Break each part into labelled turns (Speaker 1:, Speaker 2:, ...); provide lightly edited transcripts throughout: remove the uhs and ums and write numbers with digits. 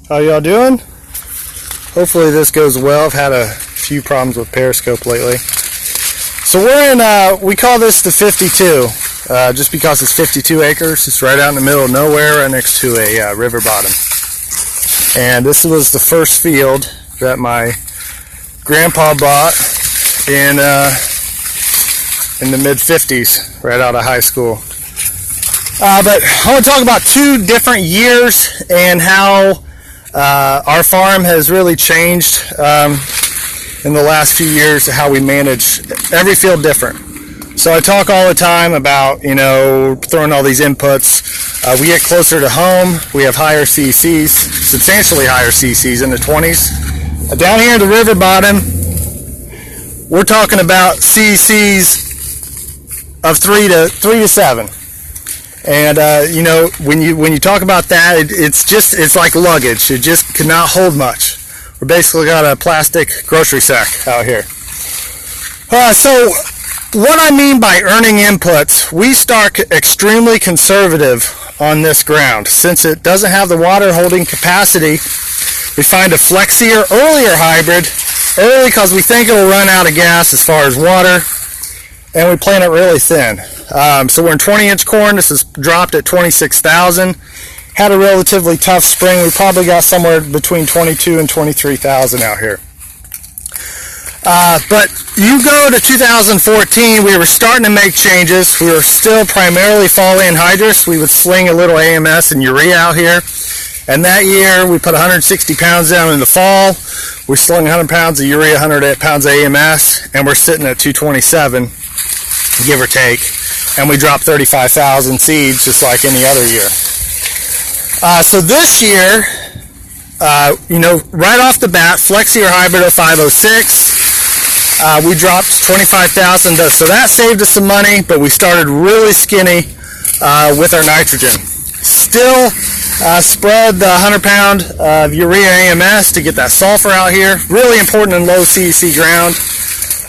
Speaker 1: How y'all doing? Hopefully this goes well. I've had a few problems with Periscope lately. So we're in, we call this the 52, just because it's 52 acres. It's right out in the middle of nowhere, right next to a river bottom. And this was the first field that my grandpa bought in the mid-50s, right out of high school. But I want to talk about two different years and how our farm has really changed in the last few years, how we manage every field different. So I talk all the time about, throwing all these inputs. We get closer to home. We have higher CCs, substantially higher CCs in the 20s. Down here at the river bottom, we're talking about CCs of 3 to 7. And when you talk about that, it's like luggage. It just cannot hold much. We basically got a plastic grocery sack out here. So what I mean by earning inputs, we start extremely conservative on this ground. Since it doesn't have the water holding capacity, we find a flexier, earlier hybrid, early because we think it'll run out of gas as far as water, and we plant it really thin. So we're in 20-inch corn. This is dropped at 26,000. Had a relatively tough spring. We probably got somewhere between 22 and 23,000 out here. But you go to 2014, we were starting to make changes. We were still primarily fall anhydrous. We would sling a little AMS and urea out here. And that year, we put 160 pounds down in the fall. We slung 100 pounds of urea, 100 pounds of AMS, and we're sitting at 227, give or take. And we dropped 35,000 seeds just like any other year. So this year, right off the bat, Flexier Hybrid 0506, we dropped 25,000. So that saved us some money, but we started really skinny with our nitrogen. Still spread the 100 pound of urea AMS to get that sulfur out here. Really important in low CEC ground.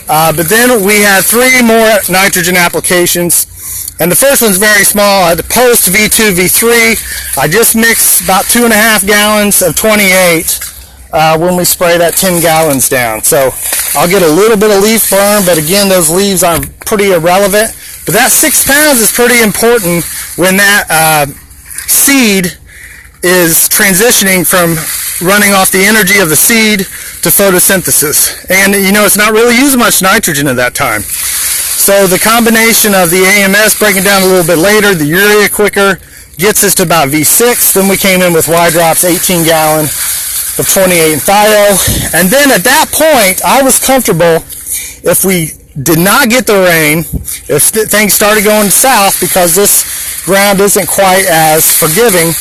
Speaker 1: But then we had 3 more nitrogen applications. And the first one's very small. At the post V2, V3, I just mixed about 2.5 gallons of 28 when we spray that 10 gallons down. So I'll get a little bit of leaf burn, but again, those leaves are pretty irrelevant. But that 6 pounds is pretty important when that seed is transitioning from running off the energy of the seed to photosynthesis. And it's not really using much nitrogen at that time. So the combination of the AMS breaking down a little bit later, the urea quicker, gets us to about V6. Then we came in with Y-drops, 18 gallon of 28 in thio. And then at that point, I was comfortable if we did not get the rain, if things started going south because this ground isn't quite as forgiving,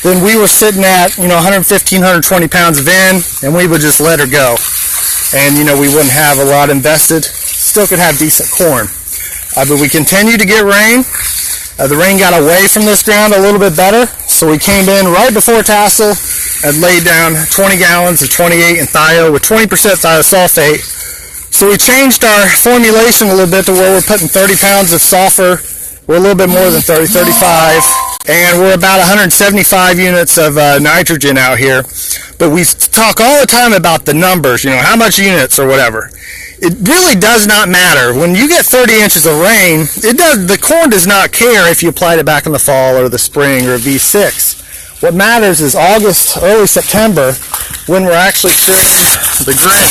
Speaker 1: then we were sitting at 115, 120 pounds of N, and we would just let her go. And we wouldn't have a lot invested. Still could have decent corn. But we continued to get rain. The rain got away from this ground a little bit better, so we came in right before tassel and laid down 20 gallons of 28 in thio with 20% thiosulfate. So we changed our formulation a little bit to where we're putting 30 pounds of sulfur. We're a little bit more than 30, 35, and we're about 175 units of nitrogen out here. But we talk all the time about the numbers, how much units or whatever. It really does not matter. When you get 30 inches of rain, the corn does not care if you applied it back in the fall or the spring or V6. What matters is August, early September, when we're actually filling the grain.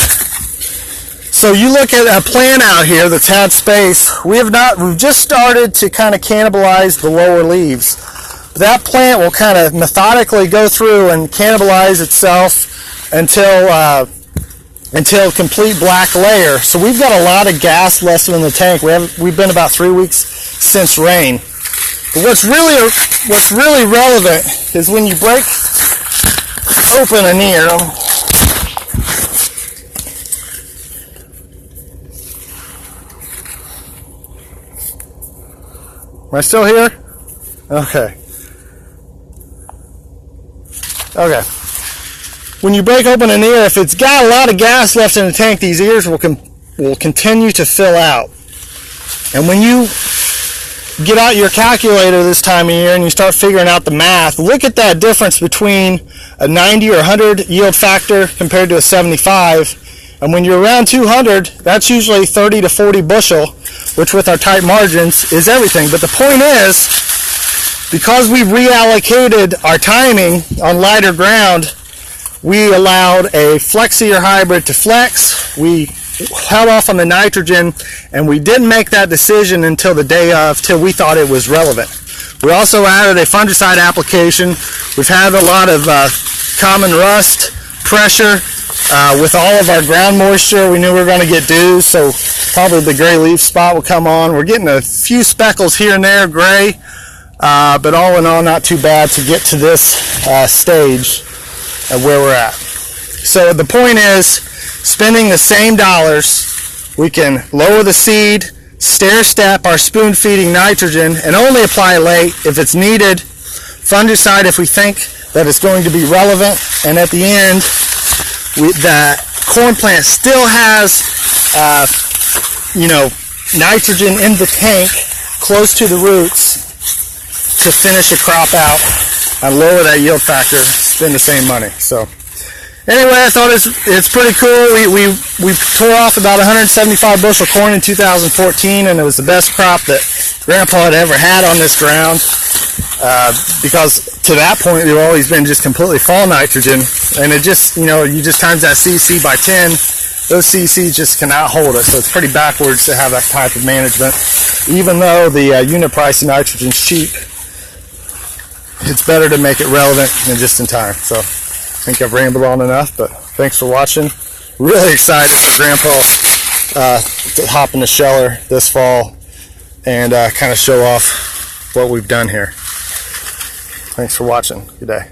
Speaker 1: So you look at a plant out here that's had space. We've just started to kind of cannibalize the lower leaves. That plant will kind of methodically go through and cannibalize itself until complete black layer. So we've got a lot of gas left in the tank. We've been about 3 weeks since rain. But what's really relevant is when you break open an ear. Am I still here? Okay. When you break open an ear, if it's got a lot of gas left in the tank, these ears will continue to fill out. And when you get out your calculator this time of year and you start figuring out the math, look at that difference between a 90 or 100 yield factor compared to a 75. And when you're around 200, that's usually 30 to 40 bushel, which with our tight margins is everything. But the point is, because we reallocated our timing on lighter ground, we allowed a flexier hybrid to flex. We held off on the nitrogen, and we didn't make that decision until the day of, till we thought it was relevant. We also added a fungicide application. We've had a lot of common rust, pressure. With all of our ground moisture, we knew we were going to get dew, so probably the gray leaf spot will come on. We're getting a few speckles here and there, gray, but all in all, not too bad to get to this stage of where we're at. So the point is, spending the same dollars, we can lower the seed, stair step our spoon feeding nitrogen, and only apply late if it's needed, fungicide if we think that it's going to be relevant, and at the end, the corn plant still has, nitrogen in the tank close to the roots to finish a crop out and lower that yield factor, spend the same money. So anyway, I thought it's pretty cool. We tore off about 175 bushel corn in 2014, and it was the best crop that Grandpa had ever had on this ground. Because to that point, they've always been just completely fall nitrogen, and it just, you just times that CC by 10, those CCs just cannot hold it. So it's pretty backwards to have that type of management. Even though the unit price of nitrogen is cheap, it's better to make it relevant than just in time. So I think I've rambled on enough, but thanks for watching. Really excited for Grandpa to hop in the sheller this fall and kind of show off what we've done here. Thanks for watching. Good day.